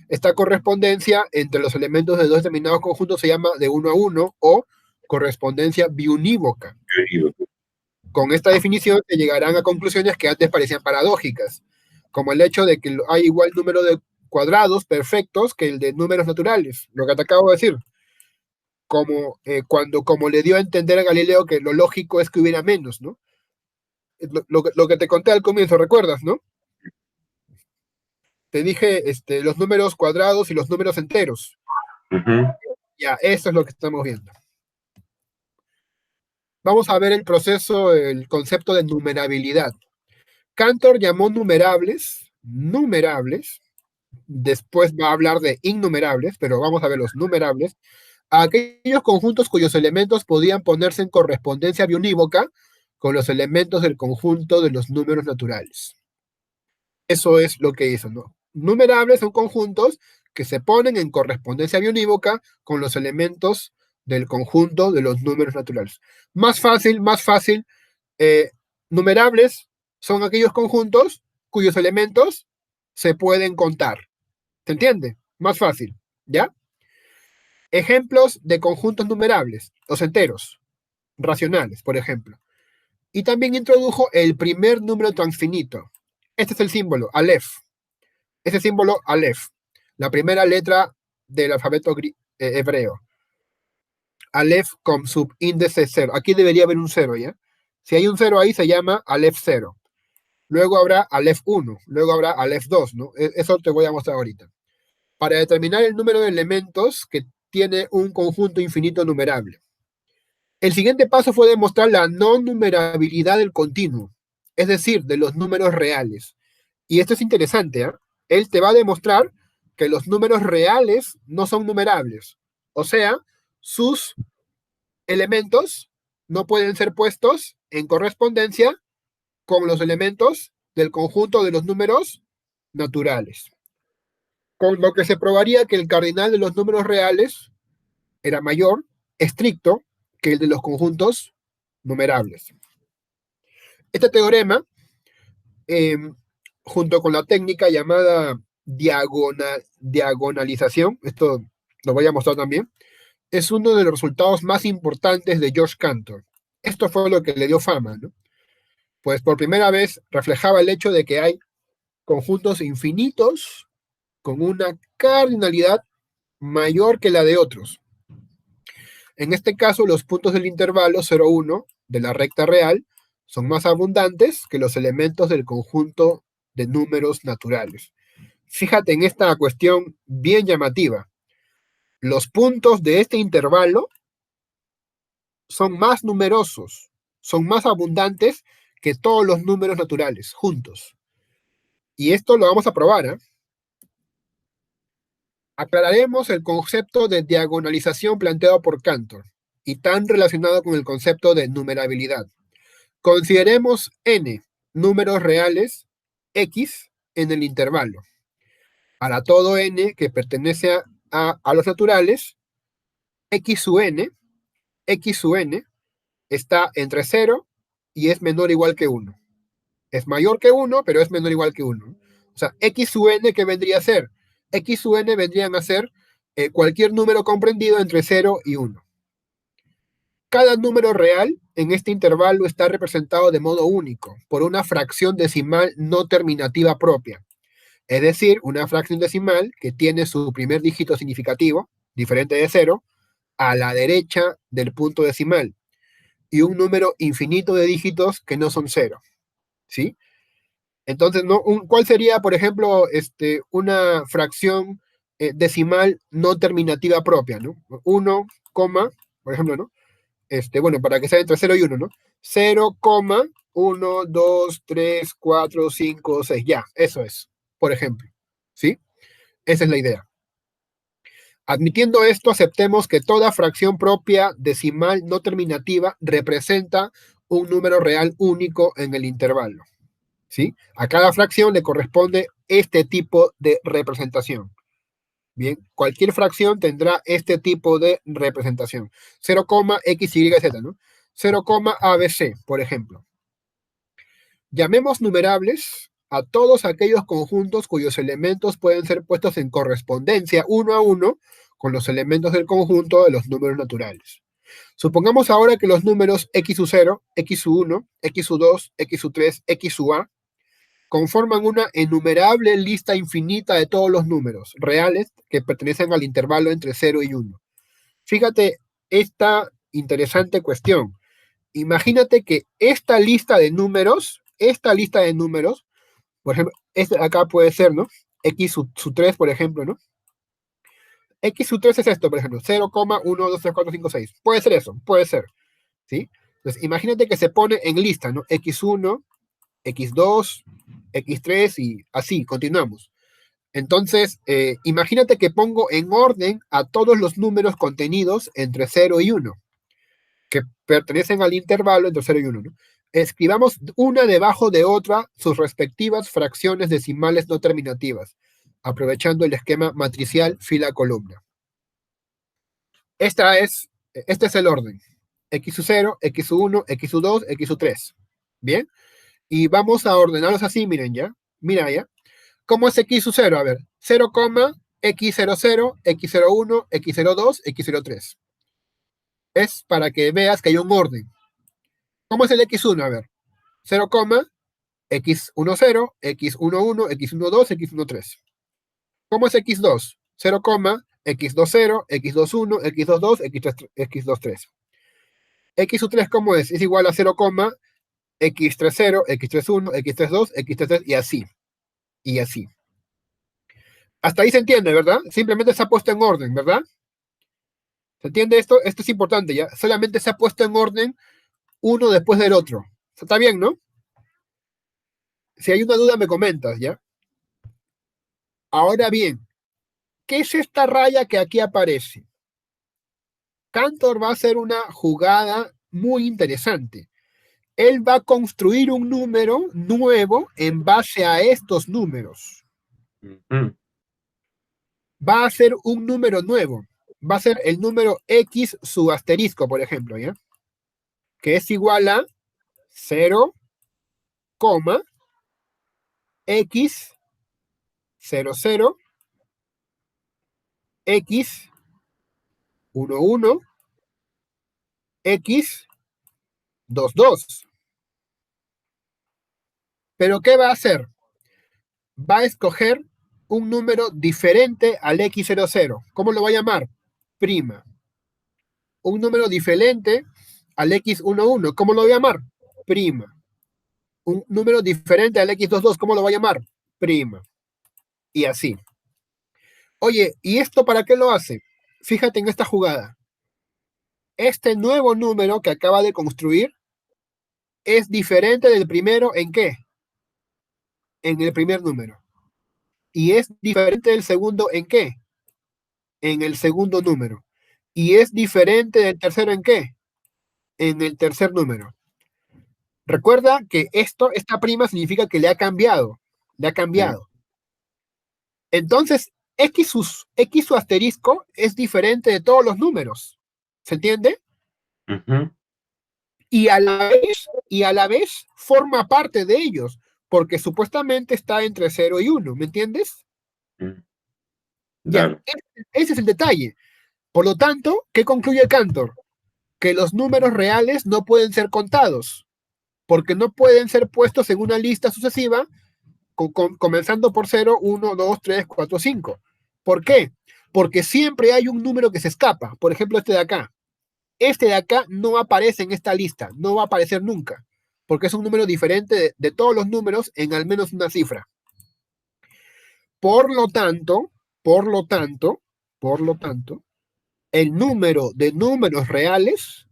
Esta correspondencia entre los elementos de dos determinados conjuntos se llama de uno a uno o correspondencia biunívoca. Con esta definición se llegarán a conclusiones que antes parecían paradójicas, como el hecho de que hay igual número de cuadrados perfectos que el de números naturales, lo que te acabo de decir. Como le dio a entender a Galileo que lo lógico es que hubiera menos, ¿no? Lo que te conté al comienzo, ¿recuerdas, no? Te dije los números cuadrados y los números enteros. Ya, eso es lo que estamos viendo. Vamos a ver el proceso, el concepto de numerabilidad. Cantor llamó numerables, después va a hablar de innumerables, pero vamos a ver los numerables, a aquellos conjuntos cuyos elementos podían ponerse en correspondencia biunívoca con los elementos del conjunto de los números naturales. Eso es lo que hizo, ¿no? Numerables son conjuntos que se ponen en correspondencia biunívoca con los elementos del conjunto de los números naturales. Más fácil, numerables son aquellos conjuntos cuyos elementos se pueden contar. ¿Se entiende? Más fácil, ¿ya? Ejemplos de conjuntos numerables, los enteros, racionales, por ejemplo. Y también introdujo el primer número transfinito. Este es el símbolo, Aleph. Ese símbolo, Aleph, la primera letra del alfabeto hebreo. Aleph con subíndice 0. Aquí debería haber un 0, ¿ya? Si hay un 0 ahí, se llama Aleph 0. Luego habrá Aleph 1, luego habrá Aleph 2, ¿no? Eso te voy a mostrar ahorita. Para determinar el número de elementos que tiene un conjunto infinito numerable. El siguiente paso fue demostrar la no numerabilidad del continuo, es decir, de los números reales. Y esto es interesante, ¿eh? Él te va a demostrar que los números reales no son numerables. O sea, sus elementos no pueden ser puestos en correspondencia con los elementos del conjunto de los números naturales. Con lo que se probaría que el cardinal de los números reales era mayor, estricto, que el de los conjuntos numerables. Este teorema, junto con la técnica llamada diagonalización, esto lo voy a mostrar también, es uno de los resultados más importantes de George Cantor. Esto fue lo que le dio fama, ¿no? Pues por primera vez reflejaba el hecho de que hay conjuntos infinitos con una cardinalidad mayor que la de otros. En este caso, los puntos del intervalo 0,1 de la recta real son más abundantes que los elementos del conjunto de números naturales. Fíjate en esta cuestión bien llamativa. Los puntos de este intervalo son más numerosos, son más abundantes que todos los números naturales juntos. Y esto lo vamos a probar, ¿eh? Aclararemos el concepto de diagonalización planteado por Cantor y tan relacionado con el concepto de numerabilidad. Consideremos n números reales x en el intervalo. Para todo n que pertenece a los naturales, x sub n está entre 0 y es menor o igual que 1. Es mayor que 1, pero es menor o igual que 1. O sea, x sub n, ¿qué vendría a ser? X sub n vendrían a ser cualquier número comprendido entre 0 y 1. Cada número real en este intervalo está representado de modo único por una fracción decimal no terminativa propia. Es decir, una fracción decimal que tiene su primer dígito significativo, diferente de 0, a la derecha del punto decimal, y un número infinito de dígitos que no son 0. ¿Sí? Entonces, ¿cuál sería, por ejemplo, una fracción decimal no terminativa propia, ¿no? 1, por ejemplo, ¿no? Bueno, para que sea entre 0 y 1, ¿no? 0,1, 2, 3, 4, 5, 6, ya, eso es, por ejemplo, ¿sí? Esa es la idea. Admitiendo esto, aceptemos que toda fracción propia decimal no terminativa representa un número real único en el intervalo, ¿sí? A cada fracción le corresponde este tipo de representación. Bien, cualquier fracción tendrá este tipo de representación. 0,xyz, ¿no? 0,abc, por ejemplo. Llamemos numerables a todos aquellos conjuntos cuyos elementos pueden ser puestos en correspondencia uno a uno con los elementos del conjunto de los números naturales. Supongamos ahora que los números x sub 0, x sub 1, x sub 2, x sub 3, x sub a conforman una enumerable lista infinita de todos los números reales que pertenecen al intervalo entre 0 y 1. Fíjate esta interesante cuestión. Imagínate que esta lista de números, por ejemplo, acá puede ser, ¿no? X sub 3, por ejemplo, ¿no? X sub 3 es esto, por ejemplo, 0,1, 2, 3, 4, 5, 6. Puede ser eso, puede ser, ¿sí? Entonces, imagínate que se pone en lista, ¿no? X1, X2, X3 y así, continuamos. Entonces, imagínate que pongo en orden a todos los números contenidos entre 0 y 1, que pertenecen al intervalo entre 0 y 1, ¿no? Escribamos una debajo de otra sus respectivas fracciones decimales no terminativas, aprovechando el esquema matricial fila-columna. Este es el orden. X sub 0, X sub 1, X sub 2, X sub 3. ¿Bien? Y vamos a ordenarlos así, miren ya. Mira ya. ¿Cómo es X sub 0? A ver, 0, X00, X01, X02, X03. Es para que veas que hay un orden. ¿Cómo es el X1? A ver, 0, X10, X11, X12, X13. ¿Cómo es X2? 0, X20, X21, X22, X23. X sub 3, ¿cómo es? Es igual a 0, X30, X31, X32, X33 y así. Y así. Hasta ahí se entiende, ¿verdad? Simplemente se ha puesto en orden, ¿verdad? ¿Se entiende esto? Esto es importante, ¿ya? Solamente se ha puesto en orden uno después del otro. Está bien, ¿no? Si hay una duda, me comentas, ¿ya? Ahora bien, ¿qué es esta raya que aquí aparece? Cantor va a hacer una jugada muy interesante. Él va a construir un número nuevo en base a estos números. Va a ser un número nuevo. Va a ser el número x sub asterisco, por ejemplo, ¿ya? Que es igual a 0, x 00, x 11, x 22. Pero ¿qué va a hacer? Va a escoger un número diferente al x00. ¿Cómo lo va a llamar? Prima. Un número diferente al x11. ¿Cómo lo va a llamar? Prima. Un número diferente al x22. ¿Cómo lo va a llamar? Prima. Y así. Oye, ¿y esto para qué lo hace? Fíjate en esta jugada. Este nuevo número que acaba de construir es diferente del primero ¿en qué? en el primer número. Y es diferente del segundo ¿en qué? En el segundo número. Y es diferente del tercero ¿en qué? En el tercer número. Recuerda que esta prima significa que le ha cambiado. Le ha cambiado. Entonces, X su asterisco es diferente de todos los números. ¿Se entiende? Ujú. Y a la vez forma parte de ellos, porque supuestamente está entre 0 y 1, ¿me entiendes? Mm, Ya, claro. ese es el detalle. Por lo tanto, ¿qué concluye Cantor? Que los números reales no pueden ser contados, porque no pueden ser puestos en una lista sucesiva, comenzando por 0, 1, 2, 3, 4, 5. ¿Por qué? Porque siempre hay un número que se escapa. Por ejemplo, este de acá. Este de acá no aparece en esta lista, no va a aparecer nunca, porque es un número diferente de todos los números en al menos una cifra. Por lo tanto, por lo tanto, por lo tanto, el número de números reales,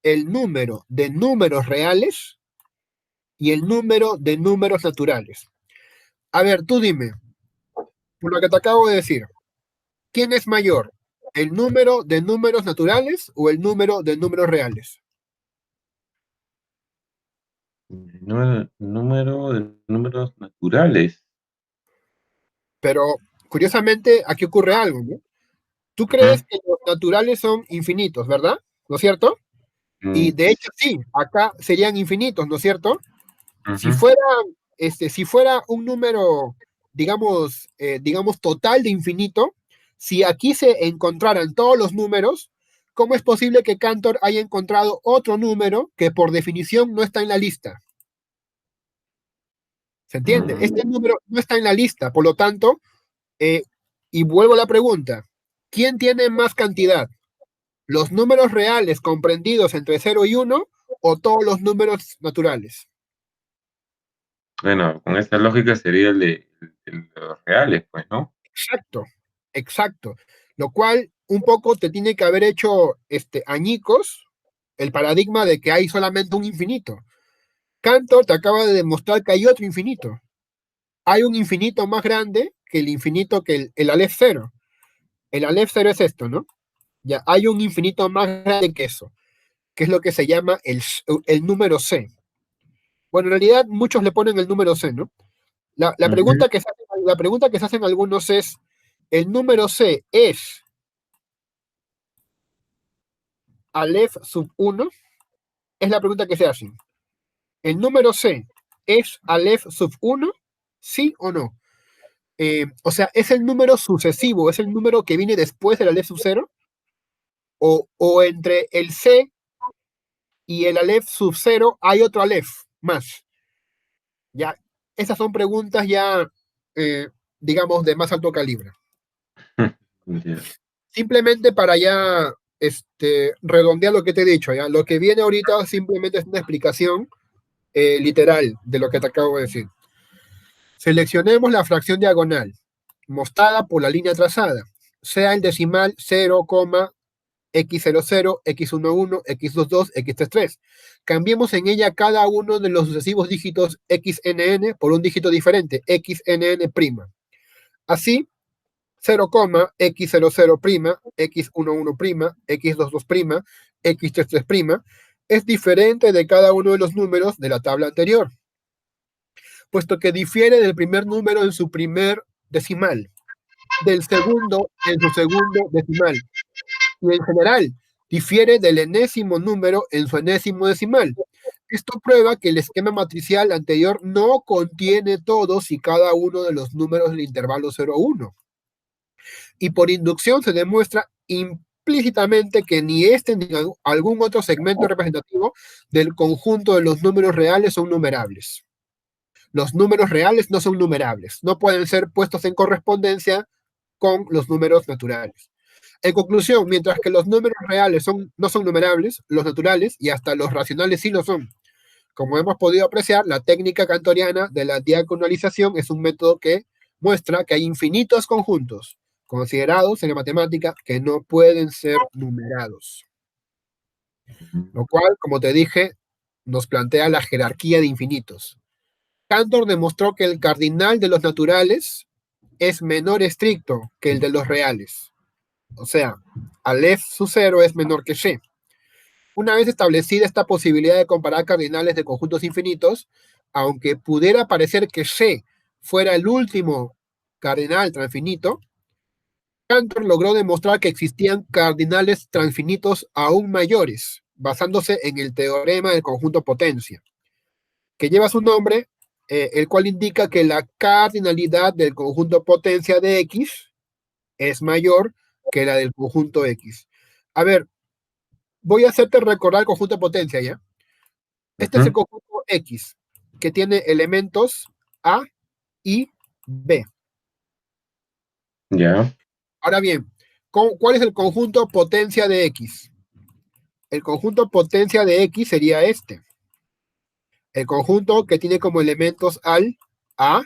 el número de números reales y el número de números naturales. A ver, tú dime, por lo que te acabo de decir, ¿quién es mayor? ¿El número de números naturales o el número de números reales? Número de números naturales. Pero curiosamente, aquí ocurre algo, ¿no? Tú Ujú. crees que los naturales son infinitos, ¿verdad? ¿No es cierto? Y de hecho sí, acá serían infinitos, ¿no es cierto? Si Ujú. fuera, si fuera un número, digamos, total de infinito, si aquí se encontraran todos los números, ¿cómo es posible que Cantor haya encontrado otro número que por definición no está en la lista? ¿Se entiende? Este Mm, número no está en la lista, por lo tanto, eh, y vuelvo a la pregunta, ¿quién tiene más cantidad? ¿Los números reales comprendidos entre 0 y 1 o todos los números naturales? Bueno, con esta lógica sería el de los reales, pues, ¿no? Exacto, exacto. Lo cual un poco te tiene que haber hecho añicos el paradigma de que hay solamente un infinito. Cantor te acaba de demostrar que hay otro infinito. Hay un infinito más grande que el infinito que el Aleph cero. El Aleph cero es esto, ¿no? Ya, hay un infinito más grande que eso, que es lo que se llama el número C. Bueno, en realidad muchos le ponen el número C, ¿no? Ujú. La pregunta que se hacen algunos es, ¿el número C es Aleph sub 1? Es la pregunta que se hacen. ¿El número C es Aleph sub 1? ¿Sí o no? O sea, ¿es el número sucesivo? ¿Es el número que viene después del Aleph sub 0? ¿O entre el C y el Aleph sub 0 hay otro Aleph más? Ya, esas son preguntas ya, digamos, de más alto calibre. Ya. Simplemente para ya redondear lo que te he dicho, ¿ya? Lo que viene ahorita simplemente es una explicación literal de lo que te acabo de decir. Seleccionemos la fracción diagonal, mostrada por la línea trazada, sea el decimal 0, x00, x11, x22, x33. Cambiemos en ella cada uno de los sucesivos dígitos xnn por un dígito diferente, xnn'. Así, 0, x00', x11', x22', x33' es diferente de cada uno de los números de la tabla anterior, puesto que difiere del primer número en su primer decimal, del segundo en su segundo decimal, y en general difiere del enésimo número en su enésimo decimal. Esto prueba que el esquema matricial anterior no contiene todos y cada uno de los números del intervalo 0-1. Y por inducción se demuestra implícitamente que ni este ni algún otro segmento representativo del conjunto de los números reales son numerables. Los números reales no son numerables, no pueden ser puestos en correspondencia con los números naturales. En conclusión, mientras que los números reales no son numerables, los naturales y hasta los racionales sí lo son. Como hemos podido apreciar, la técnica cantoriana de la diagonalización es un método que muestra que hay infinitos conjuntos considerados en la matemática que no pueden ser numerados. Lo cual, como te dije, nos plantea la jerarquía de infinitos. Cantor demostró que el cardinal de los naturales es menor estricto que el de los reales. O sea, Aleph sub 0 es menor que She. Una vez establecida esta posibilidad de comparar cardinales de conjuntos infinitos, aunque pudiera parecer que She fuera el último cardinal transfinito, Cantor logró demostrar que existían cardinales transfinitos aún mayores, basándose en el teorema del conjunto potencia, que lleva su nombre, el cual indica que la cardinalidad del conjunto potencia de X es mayor que la del conjunto X. A ver, voy a hacerte recordar el conjunto de potencia, ¿ya? Este es el conjunto X, que tiene elementos A y B. Ya. Ahora bien, ¿cuál es el conjunto potencia de X? El conjunto potencia de X sería este. El conjunto que tiene como elementos al A,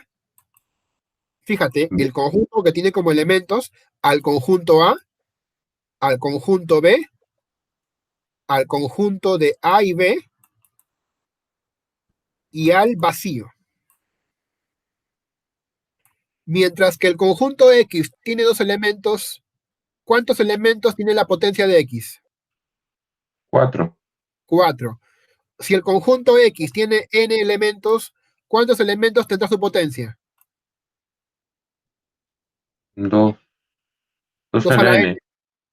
fíjate, el conjunto que tiene como elementos al conjunto A, al conjunto B, al conjunto de A y B y al vacío. Mientras que el conjunto X tiene dos elementos, ¿cuántos elementos tiene la potencia de X? 4. 4. Si el conjunto X tiene n elementos, ¿cuántos elementos tendrá su potencia? 2. 2 2 a a la la n. n.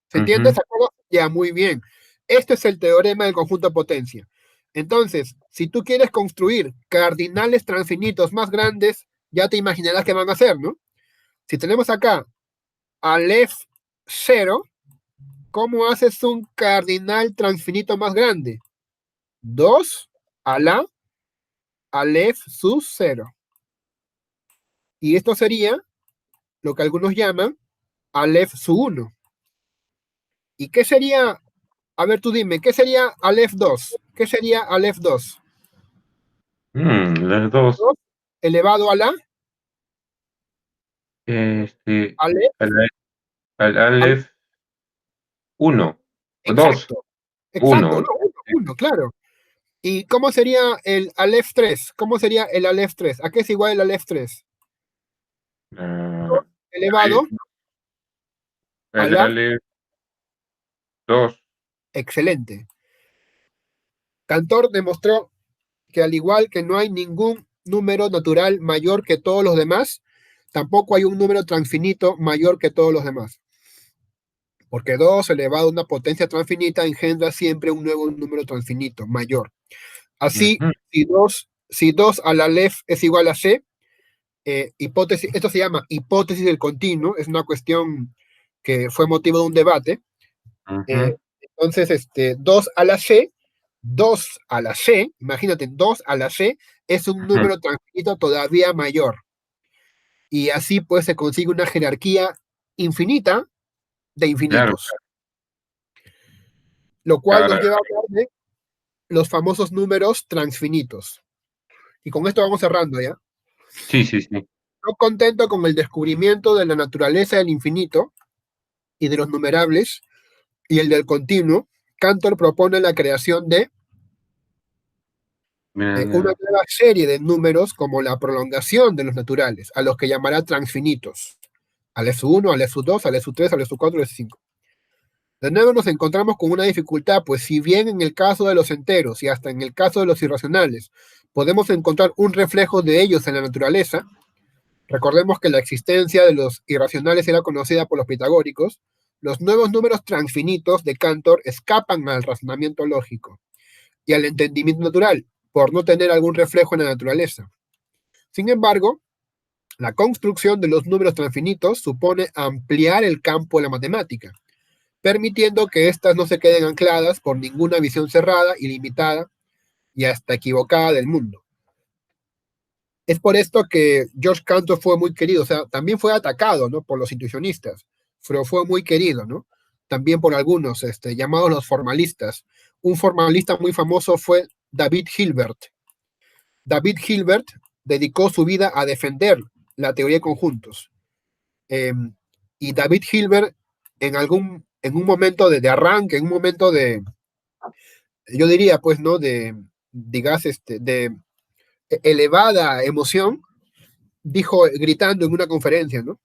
¿Se entiende? ¿Se acuerda? Ya, muy bien. Este es el teorema del conjunto potencia. Entonces, si tú quieres construir cardinales transfinitos más grandes, ya te imaginarás qué van a hacer, ¿no? Si tenemos acá Aleph 0, ¿cómo haces un cardinal transfinito más grande? 2 a la Aleph sub 0. Y esto sería lo que algunos llaman Aleph sub 1. ¿Y qué sería? A ver, tú dime, ¿qué sería Aleph 2? ¿Qué sería Aleph 2? Las dos. 2 elevado a la Este, Aleph. al Aleph 1. 2. Exacto, exacto, 1. no, 1, claro. ¿Y cómo sería el Aleph 3? ¿Cómo sería el Aleph 3? ¿A qué es igual el Aleph 3? Elevado a El la. Aleph 2. Excelente. Cantor demostró que al igual que no hay ningún número natural mayor que todos los demás, tampoco hay un número transfinito mayor que todos los demás. Porque 2 elevado a una potencia transfinita engendra siempre un nuevo número transfinito mayor. Así, si 2 a la Aleph es igual a C, hipótesis, esto se llama hipótesis del continuo, es una cuestión que fue motivo de un debate. Entonces, 2 a la C, 2 a la C, imagínate, 2 a la C es un número transfinito todavía mayor. Y así pues se consigue una jerarquía infinita de infinitos. Claro. Lo cual Claro. nos lleva a hablar de los famosos números transfinitos. Y con esto vamos cerrando ya. Sí, sí, sí. No contento con el descubrimiento de la naturaleza del infinito y de los numerables y el del continuo, Cantor propone la creación de una nueva serie de números como la prolongación de los naturales, a los que llamará transfinitos. Aleph 1, Aleph 2, Aleph 3, Aleph 4, Aleph 5. De nuevo nos encontramos con una dificultad, pues si bien en el caso de los enteros y hasta en el caso de los irracionales podemos encontrar un reflejo de ellos en la naturaleza, recordemos que la existencia de los irracionales era conocida por los pitagóricos, los nuevos números transfinitos de Cantor escapan al razonamiento lógico y al entendimiento natural, por no tener algún reflejo en la naturaleza. Sin embargo, la construcción de los números transfinitos supone ampliar el campo de la matemática, permitiendo que éstas no se queden ancladas por ninguna visión cerrada y limitada y hasta equivocada del mundo. Es por esto que George Cantor fue muy querido, o sea, también fue atacado, ¿no?, por los intuicionistas, pero fue muy querido, ¿no? También por algunos, llamados los formalistas. Un formalista muy famoso fue David Hilbert. David Hilbert dedicó su vida a defender la teoría de conjuntos. Y David Hilbert, en un momento de arranque, en un momento de, yo diría, pues, ¿no?, de, digamos, elevada emoción, dijo gritando en una conferencia, ¿no?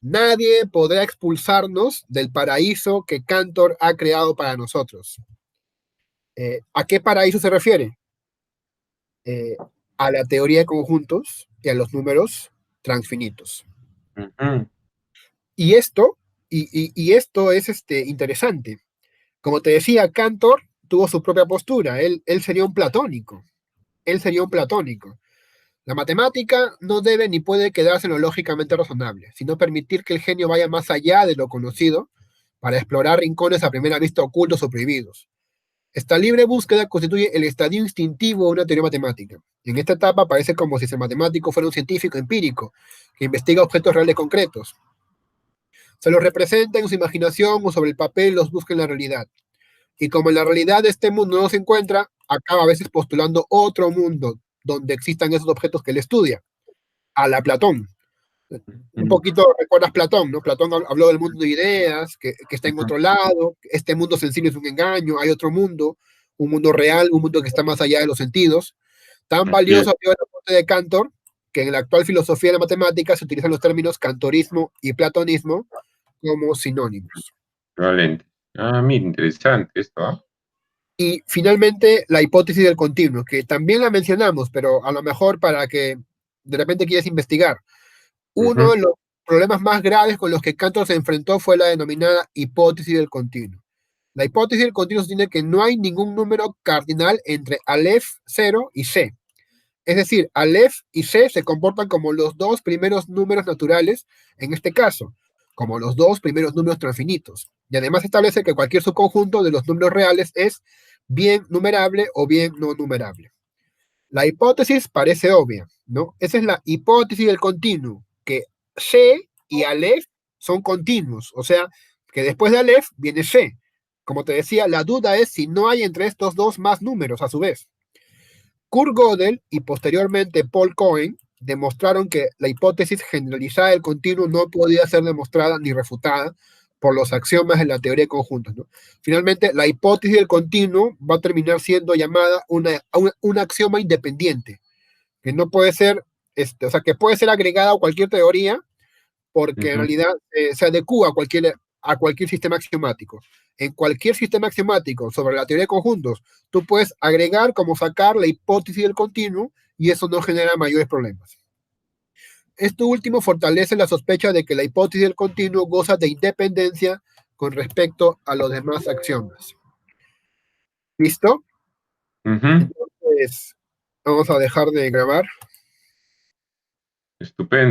Nadie podrá expulsarnos del paraíso que Cantor ha creado para nosotros. ¿A qué paraíso se refiere? A la teoría de conjuntos y a los números transfinitos. Ujú. Y esto, y esto es interesante. Como te decía, Cantor tuvo su propia postura. Él sería un platónico. Él sería un platónico. La matemática no debe ni puede quedarse en lo lógicamente razonable, sino permitir que el genio vaya más allá de lo conocido para explorar rincones a primera vista ocultos o prohibidos. Esta libre búsqueda constituye el estadio instintivo de una teoría matemática. En esta etapa parece como si el matemático fuera un científico empírico que investiga objetos reales concretos. Se los representa en su imaginación o sobre el papel, los busca en la realidad. Y como en la realidad de este mundo no se encuentra, acaba a veces postulando otro mundo donde existan esos objetos que él estudia, a la Platón. Un poquito recuerdas Platón, ¿no? Platón habló del mundo de ideas, que está en otro lado, este mundo sensible es un engaño, hay otro mundo, un mundo real, un mundo que está más allá de los sentidos. Tan valioso ha sido el aporte de Cantor, que en la actual filosofía de la matemática se utilizan los términos cantorismo y platonismo como sinónimos. Valente. Ah, mira, interesante esto, ¿ah? Y finalmente, la hipótesis del continuo, que también la mencionamos, pero a lo mejor para que de repente quieras investigar. Uno Ujú. de los problemas más graves con los que Cantor se enfrentó fue la denominada hipótesis del continuo. La hipótesis del continuo sostiene que no hay ningún número cardinal entre Aleph 0 y C. Es decir, Aleph y C se comportan como los dos primeros números naturales, en este caso, como los dos primeros números transfinitos. Y además establece que cualquier subconjunto de los números reales es bien numerable o bien no numerable. La hipótesis parece obvia, ¿no? Esa es la hipótesis del continuo, que C y Aleph son continuos, o sea, que después de Aleph viene C. Como te decía, la duda es si no hay entre estos dos más números a su vez. Kurt Gödel y posteriormente Paul Cohen demostraron que la hipótesis generalizada del continuo no podía ser demostrada ni refutada por los axiomas de la teoría de conjuntos, ¿no? Finalmente, la hipótesis del continuo va a terminar siendo llamada un axioma independiente, que no puede ser, o sea, que puede ser agregada a cualquier teoría, porque en Ujú. realidad se adecua a cualquier sistema axiomático. En cualquier sistema axiomático sobre la teoría de conjuntos, tú puedes agregar como sacar la hipótesis del continuo y eso no genera mayores problemas. Esto último fortalece la sospecha de que la hipótesis del continuo goza de independencia con respecto a los demás axiomas. ¿Listo? Ujú. Entonces, vamos a dejar de grabar. Estupendo.